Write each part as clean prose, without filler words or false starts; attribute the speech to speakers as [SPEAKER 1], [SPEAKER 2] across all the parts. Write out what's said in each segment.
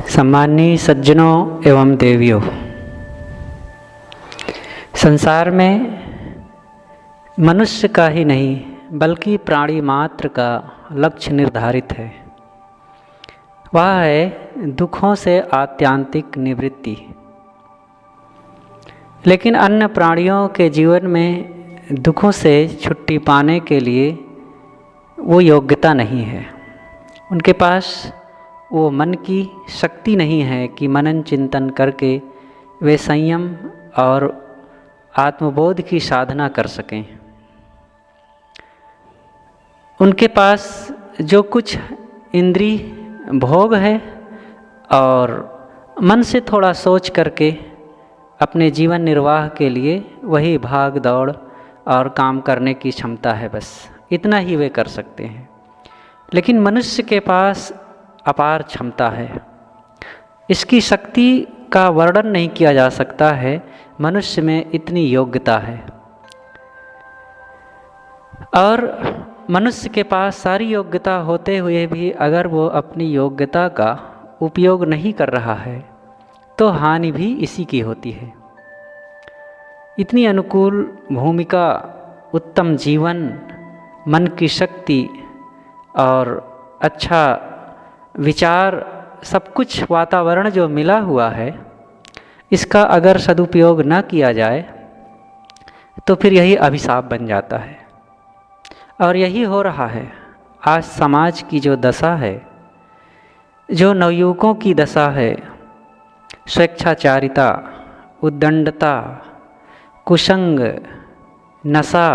[SPEAKER 1] सम्माननीय सज्जनों एवं देवियों, संसार में मनुष्य का ही नहीं बल्कि प्राणी मात्र का लक्ष्य निर्धारित है। वह है दुखों से आत्यांतिक निवृत्ति। लेकिन अन्य प्राणियों के जीवन में दुखों से छुट्टी पाने के लिए वो योग्यता नहीं है। उनके पास वो मन की शक्ति नहीं है कि मनन चिंतन करके वे संयम और आत्मबोध की साधना कर सकें। उनके पास जो कुछ इंद्रिय भोग है और मन से थोड़ा सोच करके अपने जीवन निर्वाह के लिए वही भाग दौड़ और काम करने की क्षमता है, बस इतना ही वे कर सकते हैं। लेकिन मनुष्य के पास अपार क्षमता है। इसकी शक्ति का वर्णन नहीं किया जा सकता है। मनुष्य में इतनी योग्यता है और मनुष्य के पास सारी योग्यता होते हुए भी अगर वो अपनी योग्यता का उपयोग नहीं कर रहा है तो हानि भी इसी की होती है। इतनी अनुकूल भूमिका, उत्तम जीवन, मन की शक्ति और अच्छा विचार, सब कुछ वातावरण जो मिला हुआ है, इसका अगर सदुपयोग न किया जाए तो फिर यही अभिशाप बन जाता है। और यही हो रहा है आज समाज की जो दशा है, जो नवयुवकों की दशा है, स्वेच्छाचारिता, उद्दंडता, कुसंग, नशा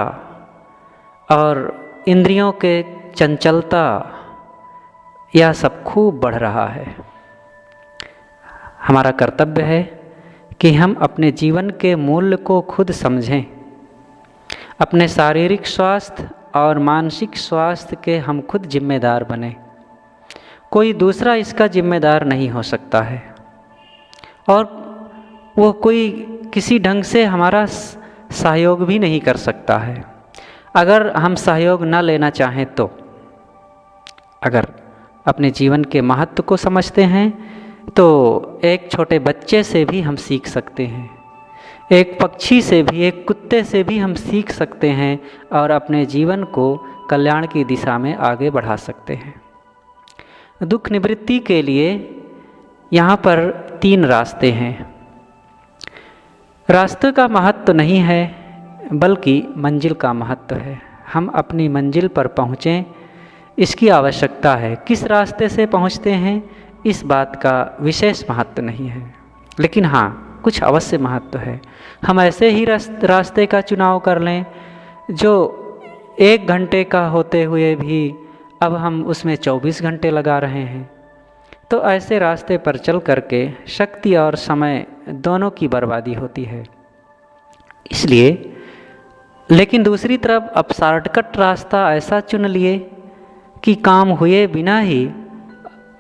[SPEAKER 1] और इंद्रियों के चंचलता, यह सब खूब बढ़ रहा है। हमारा कर्तव्य है कि हम अपने जीवन के मूल्य को खुद समझें। अपने शारीरिक स्वास्थ्य और मानसिक स्वास्थ्य के हम खुद जिम्मेदार बने। कोई दूसरा इसका जिम्मेदार नहीं हो सकता है और वो कोई किसी ढंग से हमारा सहयोग भी नहीं कर सकता है। अगर हम सहयोग न लेना चाहें तो, अगर अपने जीवन के महत्व को समझते हैं तो एक छोटे बच्चे से भी हम सीख सकते हैं, एक पक्षी से भी, एक कुत्ते से भी हम सीख सकते हैं और अपने जीवन को कल्याण की दिशा में आगे बढ़ा सकते हैं। दुख निवृत्ति के लिए यहाँ पर 3 रास्ते हैं। रास्ते का महत्व नहीं है बल्कि मंजिल का महत्व है। हम अपनी मंजिल पर पहुँचें, इसकी आवश्यकता है। किस रास्ते से पहुँचते हैं इस बात का विशेष महत्व नहीं है, लेकिन हाँ, कुछ अवश्य महत्व है। हम ऐसे ही रास्ते का चुनाव कर लें जो 1 घंटे का होते हुए भी अब हम उसमें 24 घंटे लगा रहे हैं, तो ऐसे रास्ते पर चल करके शक्ति और समय दोनों की बर्बादी होती है। इसलिए, लेकिन दूसरी तरफ अब शॉर्टकट रास्ता ऐसा चुन लिए कि काम हुए बिना ही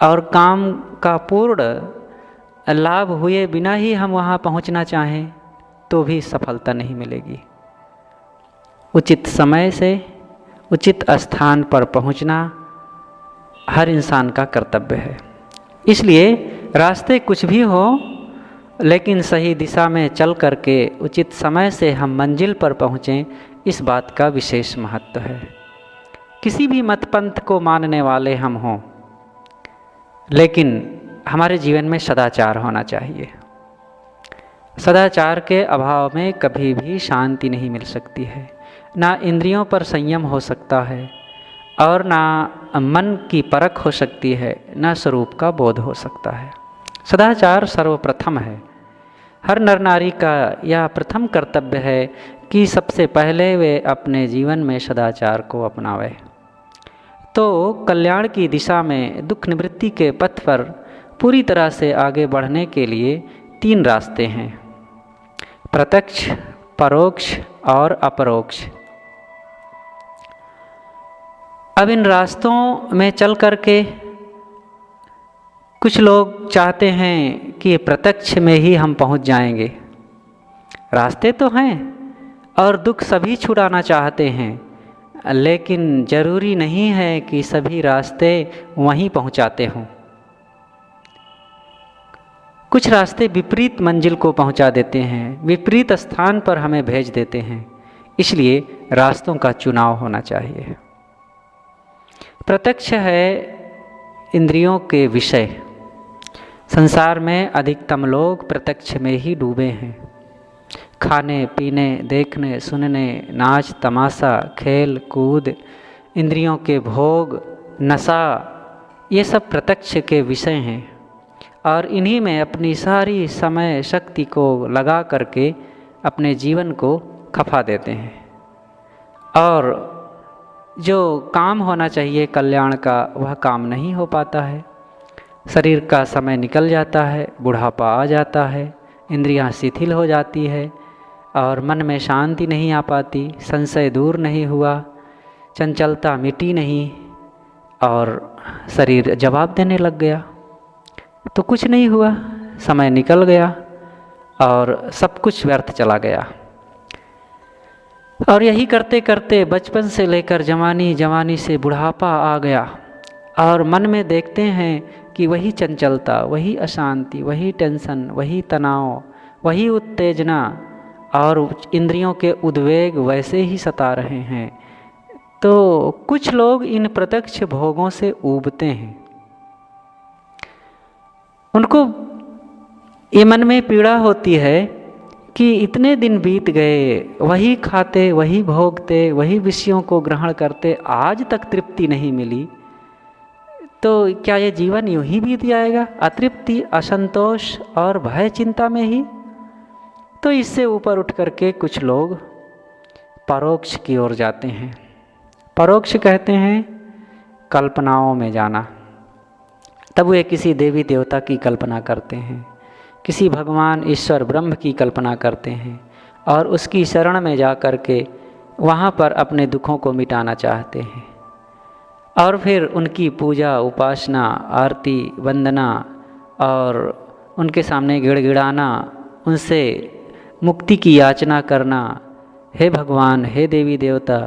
[SPEAKER 1] और काम का पूर्ण लाभ हुए बिना ही हम वहाँ पहुँचना चाहें तो भी सफलता नहीं मिलेगी। उचित समय से उचित स्थान पर पहुँचना हर इंसान का कर्तव्य है। इसलिए रास्ते कुछ भी हो, लेकिन सही दिशा में चल करके उचित समय से हम मंजिल पर पहुँचें, इस बात का विशेष महत्व है। किसी भी मत पंथ को मानने वाले हम हों, लेकिन हमारे जीवन में सदाचार होना चाहिए। सदाचार के अभाव में कभी भी शांति नहीं मिल सकती है। ना इंद्रियों पर संयम हो सकता है और ना मन की परख हो सकती है, ना स्वरूप का बोध हो सकता है। सदाचार सर्वप्रथम है। हर नर नारी का यह प्रथम कर्तव्य है कि सबसे पहले वे अपने जीवन में सदाचार को अपनावे। तो कल्याण की दिशा में, दुख निवृत्ति के पथ पर पूरी तरह से आगे बढ़ने के लिए 3 रास्ते हैं: प्रत्यक्ष, परोक्ष और अपरोक्ष। अब इन रास्तों में चल करके कुछ लोग चाहते हैं कि प्रत्यक्ष में ही हम पहुंच जाएंगे। रास्ते तो हैं और दुख सभी छुड़ाना चाहते हैं, लेकिन ज़रूरी नहीं है कि सभी रास्ते वहीं पहुंचाते हों। कुछ रास्ते विपरीत मंजिल को पहुंचा देते हैं, विपरीत स्थान पर हमें भेज देते हैं। इसलिए रास्तों का चुनाव होना चाहिए। प्रत्यक्ष है इंद्रियों के विषय। संसार में अधिकतम लोग प्रत्यक्ष में ही डूबे हैं। खाने पीने, देखने, सुनने, नाच तमाशा, खेल कूद, इंद्रियों के भोग, नशा, ये सब प्रत्यक्ष के विषय हैं और इन्हीं में अपनी सारी समय शक्ति को लगा करके अपने जीवन को खपा देते हैं। और जो काम होना चाहिए कल्याण का, वह काम नहीं हो पाता है। शरीर का समय निकल जाता है, बुढ़ापा आ जाता है, इंद्रियां शिथिल हो जाती है और मन में शांति नहीं आ पाती, संशय दूर नहीं हुआ, चंचलता मिटी नहीं और शरीर जवाब देने लग गया। तो कुछ नहीं हुआ, समय निकल गया और सब कुछ व्यर्थ चला गया। और यही करते करते बचपन से लेकर जवानी, जवानी से बुढ़ापा आ गया और मन में देखते हैं कि वही चंचलता, वही अशांति, वही टेंशन, वही तनाव, वही उत्तेजना और इंद्रियों के उद्वेग वैसे ही सता रहे हैं। तो कुछ लोग इन प्रत्यक्ष भोगों से ऊबते हैं। उनको ये मन में पीड़ा होती है कि इतने दिन बीत गए, वही खाते, वही भोगते, वही विषयों को ग्रहण करते, आज तक तृप्ति नहीं मिली। तो क्या ये जीवन यूं ही बीत जाएगा, अतृप्ति, असंतोष और भय चिंता में ही? तो इससे ऊपर उठ करके कुछ लोग परोक्ष की ओर जाते हैं। परोक्ष कहते हैं कल्पनाओं में जाना। तब वे किसी देवी देवता की कल्पना करते हैं, किसी भगवान ईश्वर ब्रह्म की कल्पना करते हैं और उसकी शरण में जा कर के वहाँ पर अपने दुखों को मिटाना चाहते हैं। और फिर उनकी पूजा, उपासना, आरती, वंदना और उनके सामने गिड़गिड़ाना, उनसे मुक्ति की याचना करना, हे भगवान, हे देवी देवता,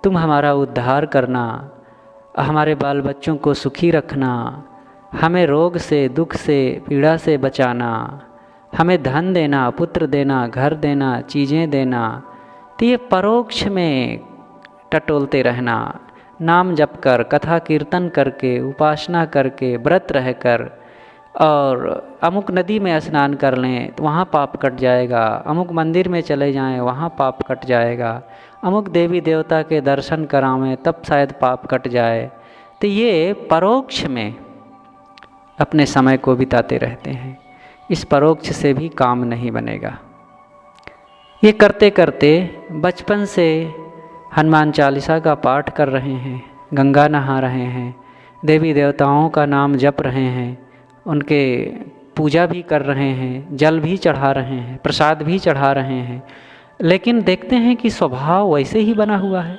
[SPEAKER 1] तुम हमारा उद्धार करना, हमारे बाल बच्चों को सुखी रखना, हमें रोग से, दुख से, पीड़ा से बचाना, हमें धन देना, पुत्र देना, घर देना, चीज़ें देना। तो ये परोक्ष में टटोलते रहना, नाम जप कर, कथा कीर्तन करके, उपासना करके, व्रत रहकर, और अमुक नदी में स्नान कर लें तो वहाँ पाप कट जाएगा, अमुक मंदिर में चले जाएं वहाँ पाप कट जाएगा, अमुक देवी देवता के दर्शन करावें तब शायद पाप कट जाए। तो ये परोक्ष में अपने समय को बिताते रहते हैं। इस परोक्ष से भी काम नहीं बनेगा। ये करते करते बचपन से हनुमान चालीसा का पाठ कर रहे हैं, गंगा नहा रहे हैं, देवी देवताओं का नाम जप रहे हैं, उनके पूजा भी कर रहे हैं, जल भी चढ़ा रहे हैं, प्रसाद भी चढ़ा रहे हैं, लेकिन देखते हैं कि स्वभाव वैसे ही बना हुआ है,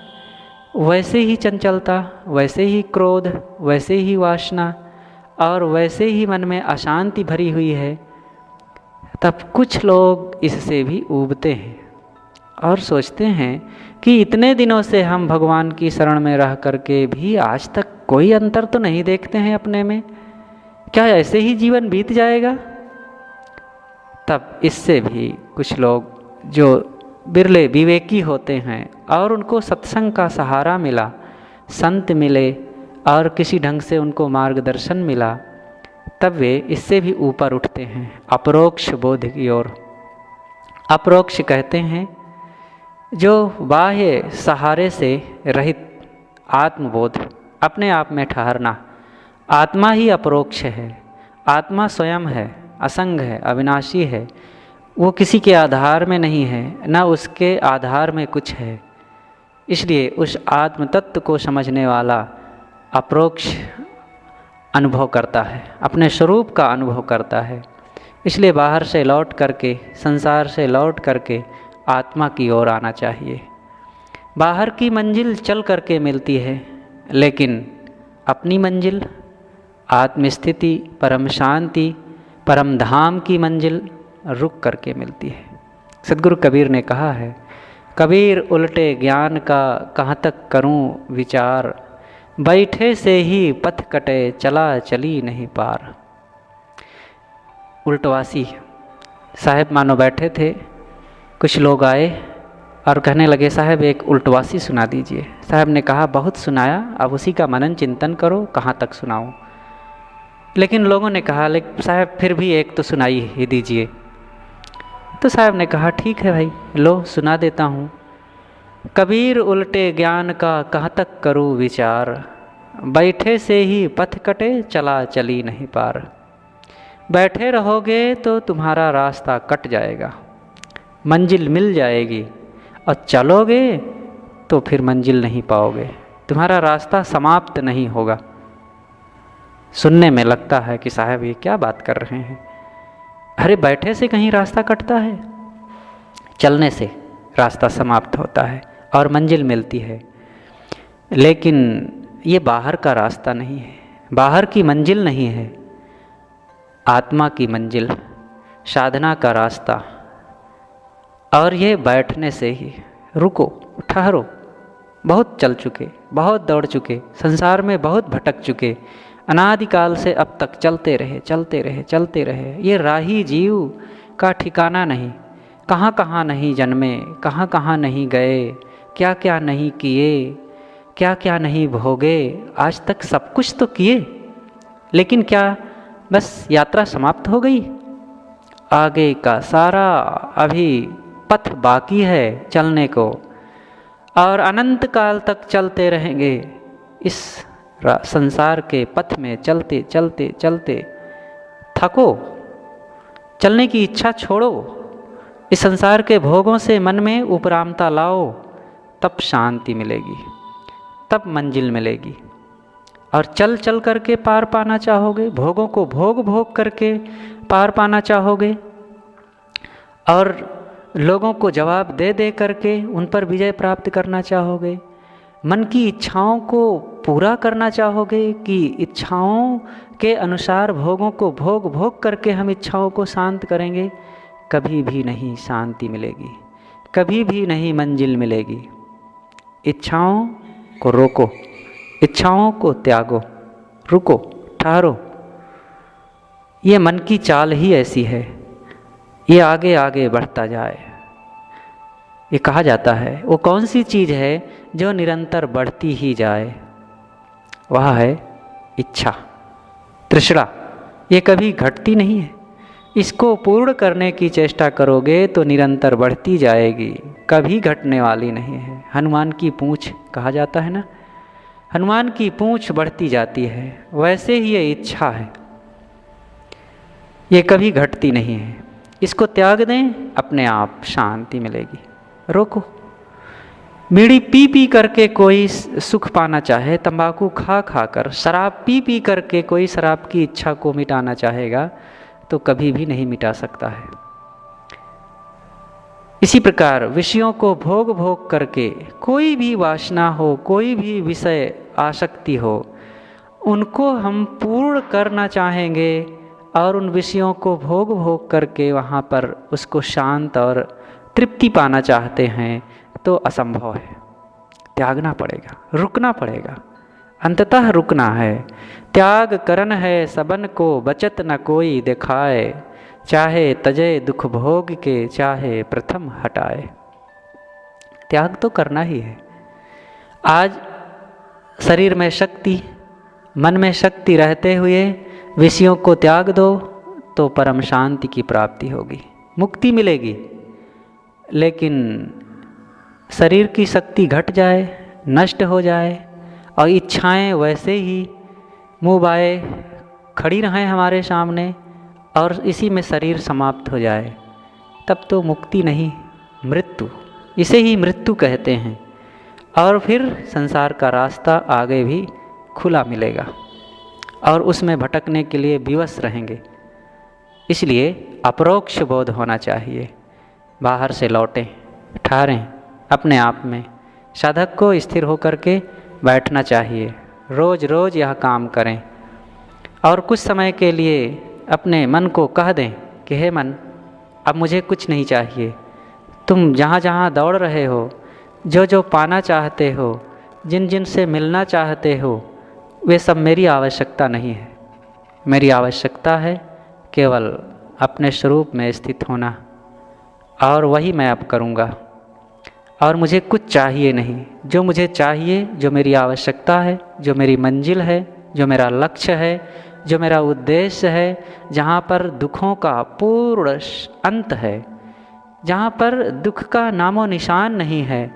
[SPEAKER 1] वैसे ही चंचलता, वैसे ही क्रोध, वैसे ही वासना और वैसे ही मन में अशांति भरी हुई है। तब कुछ लोग इससे भी ऊबते हैं और सोचते हैं कि इतने दिनों से हम भगवान की शरण में रह करके भी आज तक कोई अंतर तो नहीं देखते हैं अपने में, क्या ऐसे ही जीवन बीत जाएगा? तब इससे भी कुछ लोग जो बिरले विवेकी होते हैं और उनको सत्संग का सहारा मिला, संत मिले और किसी ढंग से उनको मार्गदर्शन मिला, तब वे इससे भी ऊपर उठते हैं अपरोक्ष बोध की ओर। अपरोक्ष कहते हैं जो बाह्य सहारे से रहित आत्मबोध, अपने आप में ठहरना। आत्मा ही अपरोक्ष है। आत्मा स्वयं है, असंग है, अविनाशी है। वो किसी के आधार में नहीं है, न उसके आधार में कुछ है। इसलिए उस आत्म तत्व को समझने वाला अपरोक्ष अनुभव करता है, अपने स्वरूप का अनुभव करता है। इसलिए बाहर से लौट करके, संसार से लौट करके आत्मा की ओर आना चाहिए। बाहर की मंजिल चल करके मिलती है, लेकिन अपनी मंजिल, आत्मस्थिति, परम शांति, परम धाम की मंजिल रुक करके मिलती है। सद्गुरु कबीर ने कहा है, कबीर उल्टे ज्ञान का कहाँ तक करूं विचार, बैठे से ही पथ कटे चला चली नहीं पार। उल्टवासी साहब मानो बैठे थे, कुछ लोग आए और कहने लगे साहब एक उल्टवासी सुना दीजिए। साहब ने कहा बहुत सुनाया, अब उसी का मनन चिंतन करो, कहाँ तक सुनाऊं। लेकिन लोगों ने कहा लेकिन साहब फिर भी एक तो सुनाई ही दीजिए। तो साहब ने कहा ठीक है भाई, लो सुना देता हूँ। कबीर उल्टे ज्ञान का कहाँ तक करूँ विचार, बैठे से ही पथ कटे चला चली नहीं पार। बैठे रहोगे तो तुम्हारा रास्ता कट जाएगा, मंजिल मिल जाएगी, और चलोगे तो फिर मंजिल नहीं पाओगे, तुम्हारा रास्ता समाप्त नहीं होगा। सुनने में लगता है कि साहब ये क्या बात कर रहे हैं, अरे बैठे से कहीं रास्ता कटता है, चलने से रास्ता समाप्त होता है और मंजिल मिलती है। लेकिन ये बाहर का रास्ता नहीं है, बाहर की मंजिल नहीं है, आत्मा की मंजिल, साधना का रास्ता। और ये बैठने से ही, रुको ठहरो, बहुत चल चुके, बहुत दौड़ चुके, संसार में बहुत भटक चुके, अनादिकाल से अब तक चलते रहे चलते रहे चलते रहे। ये राही जीव का ठिकाना नहीं, कहाँ कहाँ नहीं जन्मे, कहाँ कहाँ नहीं गए, क्या क्या नहीं किए, क्या क्या नहीं भोगे। आज तक सब कुछ तो किए, लेकिन क्या बस यात्रा समाप्त हो गई? आगे का सारा अभी पथ बाकी है चलने को, और अनंत काल तक चलते रहेंगे इस संसार के पथ में, चलते चलते चलते। थको, चलने की इच्छा छोड़ो, इस संसार के भोगों से मन में उपरामता लाओ, तब शांति मिलेगी, तब मंजिल मिलेगी। और चल चल करके पार पाना चाहोगे, भोगों को भोग भोग करके पार पाना चाहोगे, और लोगों को जवाब दे दे करके उन पर विजय प्राप्त करना चाहोगे, मन की इच्छाओं को पूरा करना चाहोगे कि इच्छाओं के अनुसार भोगों को भोग भोग करके हम इच्छाओं को शांत करेंगे, कभी भी नहीं शांति मिलेगी, कभी भी नहीं मंजिल मिलेगी। इच्छाओं को रोको, इच्छाओं को त्यागो, रुको, ठहरो। ये मन की चाल ही ऐसी है, ये आगे आगे बढ़ता जाए। ये कहा जाता है वो कौन सी चीज़ है जो निरंतर बढ़ती ही जाए, वह है इच्छा, तृष्णा। ये कभी घटती नहीं है, इसको पूर्ण करने की चेष्टा करोगे तो निरंतर बढ़ती जाएगी, कभी घटने वाली नहीं है। हनुमान की पूँछ कहा जाता है ना, हनुमान की पूँछ बढ़ती जाती है, वैसे ही ये इच्छा है, ये कभी घटती नहीं है। इसको त्याग दें, अपने आप शांति मिलेगी। रोको, बीड़ी पी पी करके कोई सुख पाना चाहे, तंबाकू खा खा कर, शराब पी पी करके कोई शराब की इच्छा को मिटाना चाहेगा तो कभी भी नहीं मिटा सकता है। इसी प्रकार विषयों को भोग भोग करके, कोई भी वासना हो, कोई भी विषय आसक्ति हो, उनको हम पूर्ण करना चाहेंगे और उन विषयों को भोग भोग करके वहाँ पर उसको शांत और तृप्ति पाना चाहते हैं तो असंभव है। त्यागना पड़ेगा, रुकना पड़ेगा, अंततः रुकना है। त्याग करन है सबन को, बचत न कोई दिखाए, चाहे तजे दुख भोग के, चाहे प्रथम हटाए। त्याग तो करना ही है। आज शरीर में शक्ति, मन में शक्ति रहते हुए विषयों को त्याग दो तो परम शांति की प्राप्ति होगी, मुक्ति मिलेगी। लेकिन शरीर की शक्ति घट जाए, नष्ट हो जाए और इच्छाएं वैसे ही मुँह बाए खड़ी रहें हमारे सामने और इसी में शरीर समाप्त हो जाए, तब तो मुक्ति नहीं, मृत्यु, इसे ही मृत्यु कहते हैं। और फिर संसार का रास्ता आगे भी खुला मिलेगा और उसमें भटकने के लिए विवश रहेंगे। इसलिए अपरोक्ष बोध होना चाहिए। बाहर से लौटें, ठहरें अपने आप में, साधक को स्थिर होकर के बैठना चाहिए। रोज़ रोज़ यह काम करें और कुछ समय के लिए अपने मन को कह दें कि हे मन, अब मुझे कुछ नहीं चाहिए, तुम जहाँ जहाँ दौड़ रहे हो, जो जो पाना चाहते हो, जिन जिन से मिलना चाहते हो, वे सब मेरी आवश्यकता नहीं है। मेरी आवश्यकता है केवल अपने स्वरूप में स्थित होना, और वही मैं अब करूँगा। और मुझे कुछ चाहिए नहीं। जो मुझे चाहिए, जो मेरी आवश्यकता है, जो मेरी मंजिल है, जो मेरा लक्ष्य है, जो मेरा उद्देश्य है, जहाँ पर दुखों का पूर्ण अंत है, जहाँ पर दुख का नामो निशान नहीं है,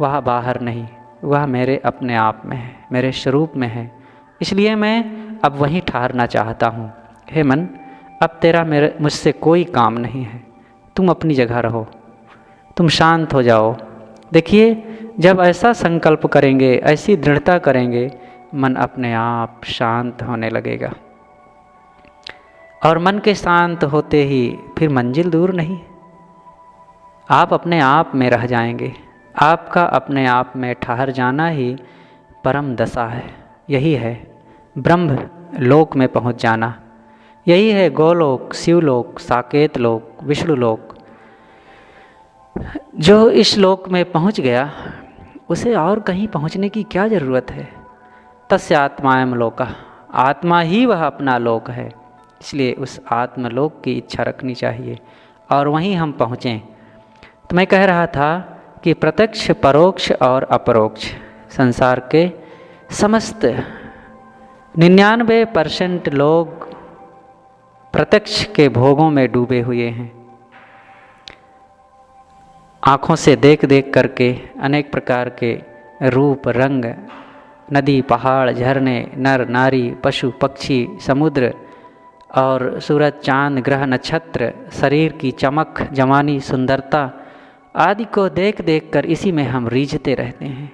[SPEAKER 1] वह बाहर नहीं, वह मेरे अपने आप में है, मेरे स्वरूप में है। इसलिए मैं अब वहीं ठहरना चाहता हूँ। हे मन, अब तेरा मेरे मुझसे कोई काम नहीं है, तुम अपनी जगह रहो, तुम शांत हो जाओ। देखिए, जब ऐसा संकल्प करेंगे, ऐसी दृढ़ता करेंगे, मन अपने आप शांत होने लगेगा। और मन के शांत होते ही फिर मंजिल दूर नहीं, आप अपने आप में रह जाएंगे। आपका अपने आप में ठहर जाना ही परम दशा है। यही है ब्रह्म लोक में पहुंच जाना। यही है गोलोक, शिवलोक, साकेत लोक, विष्णु लोक। जो इस लोक में पहुंच गया, उसे और कहीं पहुंचने की क्या ज़रूरत है। तस्य आत्मायम लोका, आत्मा ही वह अपना लोक है। इसलिए उस आत्मलोक की इच्छा रखनी चाहिए और वहीं हम पहुँचें। तो मैं कह रहा था कि प्रत्यक्ष, परोक्ष और अपरोक्ष संसार के समस्त 99% लोग प्रत्यक्ष के भोगों में डूबे हुए हैं। आँखों से देख देख करके अनेक प्रकार के रूप, रंग, नदी, पहाड़, झरने, नर, नारी, पशु, पक्षी, समुद्र और सूरज, चांद, ग्रह, नक्षत्र, शरीर की चमक, जवानी, सुंदरता आदि को देख देख कर इसी में हम रीझते रहते हैं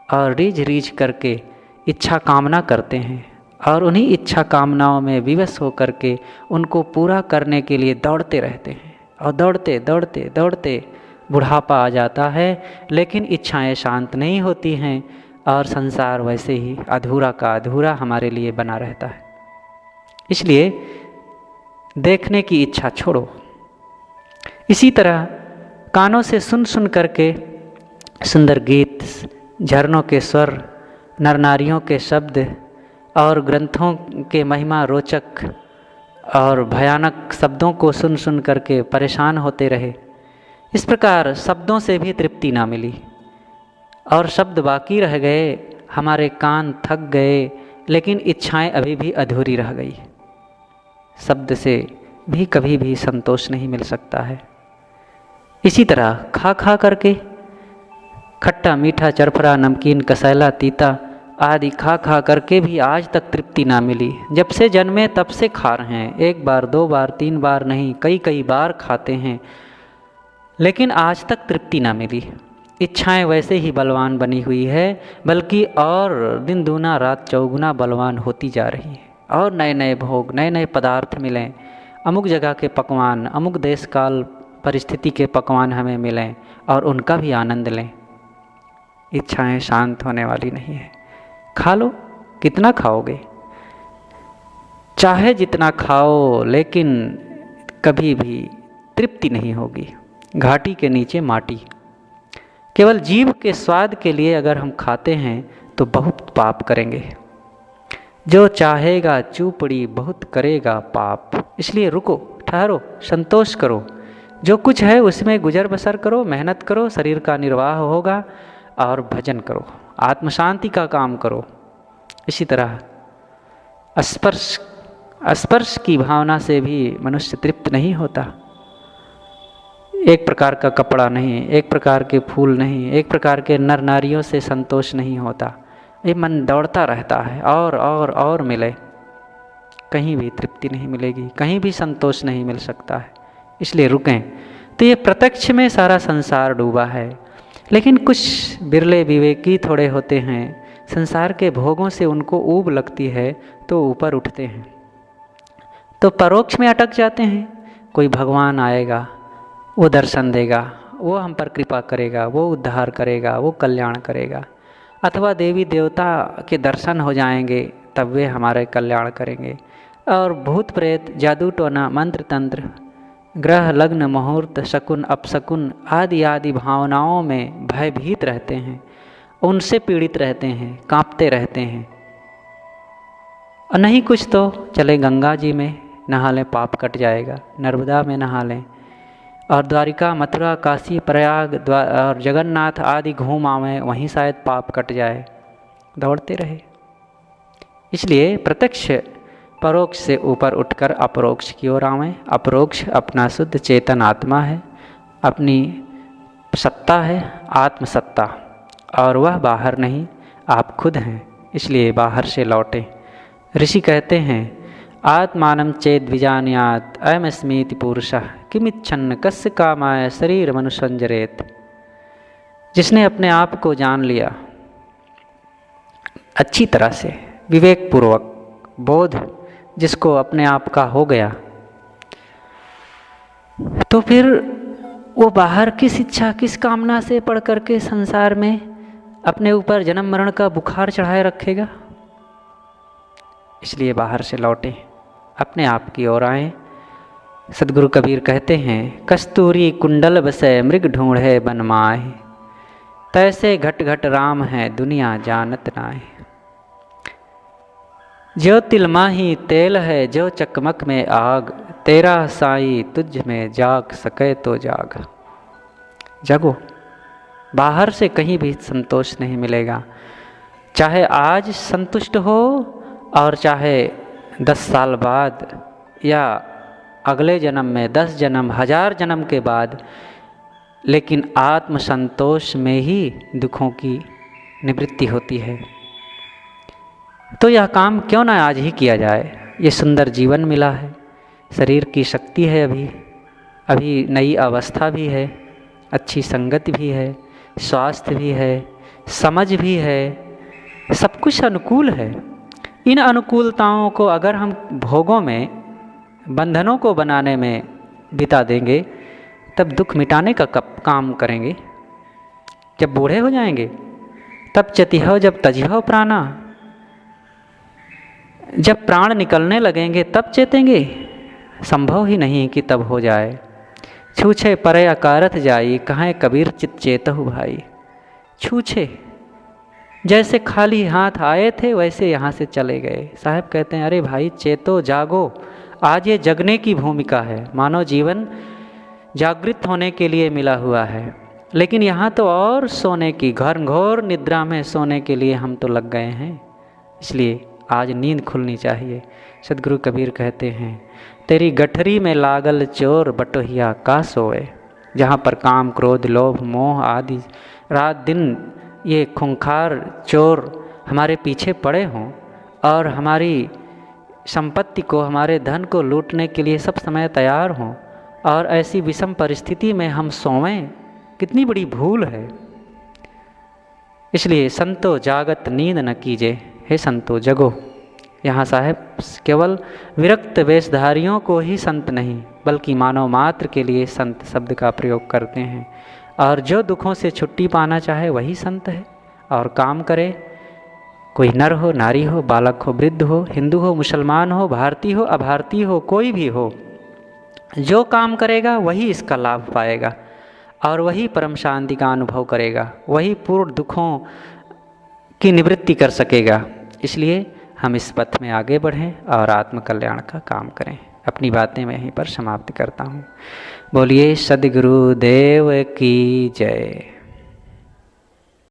[SPEAKER 1] और रीझ रीझ करके इच्छा कामना करते हैं और उन्हीं इच्छा कामनाओं में विवश होकर के उनको पूरा करने के लिए दौड़ते रहते हैं और दौड़ते दौड़ते दौड़ते बुढ़ापा आ जाता है, लेकिन इच्छाएं शांत नहीं होती हैं और संसार वैसे ही अधूरा का अधूरा हमारे लिए बना रहता है। इसलिए देखने की इच्छा छोड़ो। इसी तरह कानों से सुन सुन करके सुंदर गीत, झरनों के स्वर, नर नारियों के शब्द और ग्रंथों के महिमा रोचक और भयानक शब्दों को सुन सुन करके परेशान होते रहे। इस प्रकार शब्दों से भी तृप्ति ना मिली और शब्द बाकी रह गए, हमारे कान थक गए, लेकिन इच्छाएं अभी भी अधूरी रह गई। शब्द से भी कभी भी संतोष नहीं मिल सकता है। इसी तरह खा खा करके खट्टा, मीठा, चरफरा, नमकीन, कसैला, तीता आदि खा खा करके भी आज तक तृप्ति ना मिली। जब से जन्मे तब से खा रहे हैं, 1 बार 2 बार 3 बार नहीं, कई कई बार खाते हैं, लेकिन आज तक तृप्ति ना मिली। इच्छाएं वैसे ही बलवान बनी हुई है, बल्कि और दिन दूना रात चौगुना बलवान होती जा रही है। और नए नए भोग, नए नए पदार्थ मिलें, अमुक जगह के पकवान, अमुक देश काल परिस्थिति के पकवान हमें मिलें और उनका भी आनंद लें। इच्छाएं शांत होने वाली नहीं है। खा लो, कितना खाओगे, चाहे जितना खाओ, लेकिन कभी भी तृप्ति नहीं होगी। घाटी के नीचे माटी। केवल जीभ के स्वाद के लिए अगर हम खाते हैं तो बहुत पाप करेंगे। जो चाहेगा चूपड़ी, बहुत करेगा पाप। इसलिए रुको, ठहरो, संतोष करो, जो कुछ है उसमें गुजर बसर करो, मेहनत करो, शरीर का निर्वाह होगा और भजन करो, आत्म शांति का काम करो। इसी तरह स्पर्श की भावना से भी मनुष्य तृप्त नहीं होता। एक प्रकार का कपड़ा नहीं, एक प्रकार के फूल नहीं, एक प्रकार के नर नारियों से संतोष नहीं होता। ये मन दौड़ता रहता है और मिले, कहीं भी तृप्ति नहीं मिलेगी, कहीं भी संतोष नहीं मिल सकता है। इसलिए रुकें। तो ये प्रत्यक्ष में सारा संसार डूबा है, लेकिन कुछ बिरले विवेकी थोड़े होते हैं, संसार के भोगों से उनको ऊब लगती है तो ऊपर उठते हैं, तो परोक्ष में अटक जाते हैं। कोई भगवान आएगा, वो दर्शन देगा, वो हम पर कृपा करेगा, वो उद्धार करेगा, वो कल्याण करेगा, अथवा देवी देवता के दर्शन हो जाएंगे तब वे हमारे कल्याण करेंगे। और भूत प्रेत, जादू टोना, मंत्र तंत्र, ग्रह लग्न मुहूर्त शकुन अपशकुन आदि आदि भावनाओं में भयभीत रहते हैं, उनसे पीड़ित रहते हैं, कांपते रहते हैं। और नहीं कुछ तो चले गंगा जी में नहा लें, पाप कट जाएगा, नर्मदा में नहा लें, और द्वारिका मथुरा काशी प्रयाग और जगन्नाथ आदि घूम आवें, वहीं शायद पाप कट जाए। दौड़ते रहे। इसलिए प्रत्यक्ष परोक्ष से ऊपर उठकर अपरोक्ष की ओर आवें। अपरोक्ष अपना शुद्ध चेतन आत्मा है, अपनी सत्ता है, आत्मसत्ता, और वह बाहर नहीं, आप खुद हैं। इसलिए बाहर से लौटें। ऋषि कहते हैं आत्मानं चेद विजानीयात् अयमस्मीति पुरुषः किमिच्छन् कस्य कामाय शरीर मनुसंजरेत। जिसने अपने आप को जान लिया अच्छी तरह से, विवेकपूर्वक, बोध जिसको अपने आप का हो गया, तो फिर वो बाहर किस इच्छा किस कामना से पढ़ करके संसार में अपने ऊपर जन्म मरण का बुखार चढ़ाए रखेगा। इसलिए बाहर से लौटे, अपने आप की ओर आए। सदगुरु कबीर कहते हैं कस्तूरी कुंडल बसे मृग ढूंढे बन माए, तैसे घट घट राम है दुनिया जानत नाए। जो तिल माही तेल है जो चकमक में आग, तेरा साई तुझ में जाग सके तो जाग। जगो, बाहर से कहीं भी संतोष नहीं मिलेगा। चाहे आज संतुष्ट हो और चाहे 10 साल बाद या अगले जन्म में 10 जन्म 1000 जन्म के बाद, लेकिन आत्म संतोष में ही दुखों की निवृत्ति होती है। तो यह काम क्यों ना आज ही किया जाए। ये सुंदर जीवन मिला है, शरीर की शक्ति है, अभी नई अवस्था भी है, अच्छी संगति भी है, स्वास्थ्य भी है, समझ भी है, सब कुछ अनुकूल है। इन अनुकूलताओं को अगर हम भोगों में, बंधनों को बनाने में बिता देंगे, तब दुख मिटाने का कब काम करेंगे। जब बूढ़े हो जाएंगे तब चतिहो जब तजिहो प्राणा, जब प्राण निकलने लगेंगे तब चेतेंगे। संभव ही नहीं कि तब हो जाए। छूछे परे अकारथ जाई, कहाँ कबीर चित चेतहु भाई। छूछे, जैसे खाली हाथ आए थे वैसे यहाँ से चले गए। साहब कहते हैं अरे भाई चेतो जागो, आज ये जगने की भूमिका है। मानव जीवन जागृत होने के लिए मिला हुआ है, लेकिन यहाँ तो और सोने की, घोर निद्रा में सोने के लिए हम तो लग गए हैं। इसलिए आज नींद खुलनी चाहिए। सदगुरु कबीर कहते हैं तेरी गठरी में लागल चोर बटोहिया का सोए। जहाँ पर काम क्रोध लोभ मोह आदि रात दिन ये खूंखार चोर हमारे पीछे पड़े हों और हमारी संपत्ति को, हमारे धन को लूटने के लिए सब समय तैयार हों, और ऐसी विषम परिस्थिति में हम सोवें, कितनी बड़ी भूल है। इसलिए संतो जागत नींद न कीजिए, हे संतो जगो। यहाँ साहब केवल विरक्त वेशधारियों को ही संत नहीं बल्कि मानव मात्र के लिए संत शब्द का प्रयोग करते हैं। और जो दुखों से छुट्टी पाना चाहे वही संत है और काम करे। कोई नर हो, नारी हो, बालक हो, वृद्ध हो, हिंदू हो, मुसलमान हो, भारतीय हो, अभारतीय हो, कोई भी हो, जो काम करेगा वही इसका लाभ पाएगा और वही परम शांति का अनुभव करेगा, वही पूर्ण दुखों की निवृत्ति कर सकेगा। इसलिए हम इस पथ में आगे बढ़ें और आत्मकल्याण का काम करें। अपनी बातें मैं यहीं पर समाप्त करता हूँ। बोलिए सद्गुरु देव की जय।